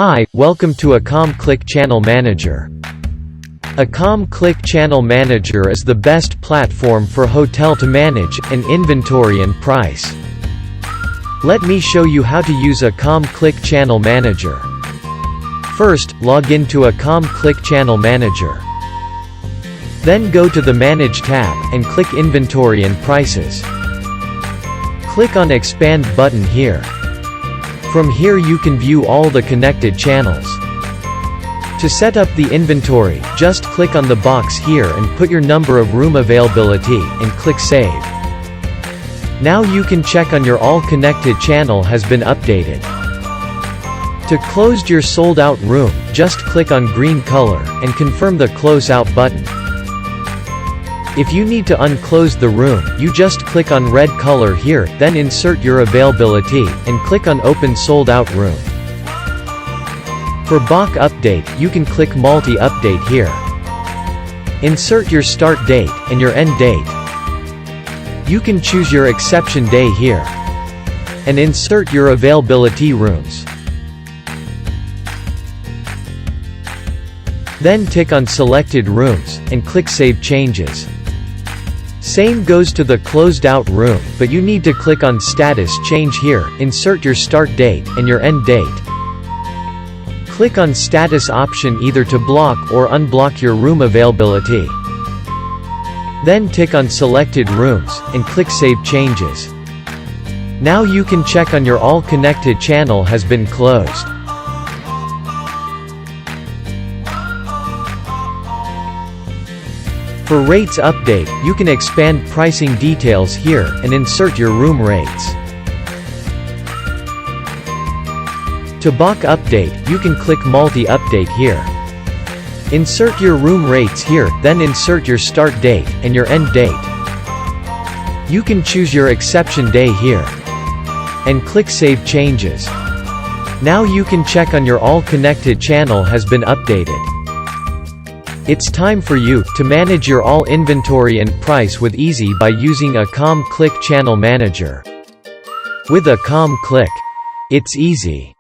Hi, welcome to Accom Click Channel Manager. Accom Click Channel Manager is the best platform for hotel to manage an inventory and price. Let me show you how to use Accom Click Channel Manager. First, log in to Accom Click Channel Manager. Then go to the Manage tab and click Inventory and Prices. Click on Expand button here. From here you can view all the connected channels. To set up the inventory, just click on the box here and put your number of room availability, and click Save. Now you can check on your all connected channel has been updated. To close your sold out room, just click on green color, and confirm the close out button. If you need to unclose the room, you just click on red color here, then insert your availability, and click on Open Sold Out Room. For BOC update, you can click Multi-Update here. Insert your start date, and your end date. You can choose your exception day here. And insert your availability rooms. Then tick on Selected Rooms, and click Save Changes. Same goes to the closed out room, but you need to click on Status Change here, insert your start date, and your end date. Click on Status option either to block or unblock your room availability. Then tick on Selected Rooms, and click Save Changes. Now you can check on your all connected channel has been closed. For rates update, you can expand pricing details here, and insert your room rates. To BOC update, you can click Multi-Update here. Insert your room rates here, then insert your start date, and your end date. You can choose your exception day here. And click Save Changes. Now you can check on your all connected channel has been updated. It's time for you to manage your all inventory and price with easy by using Accom Click Channel Manager. With Accom Click, it's easy.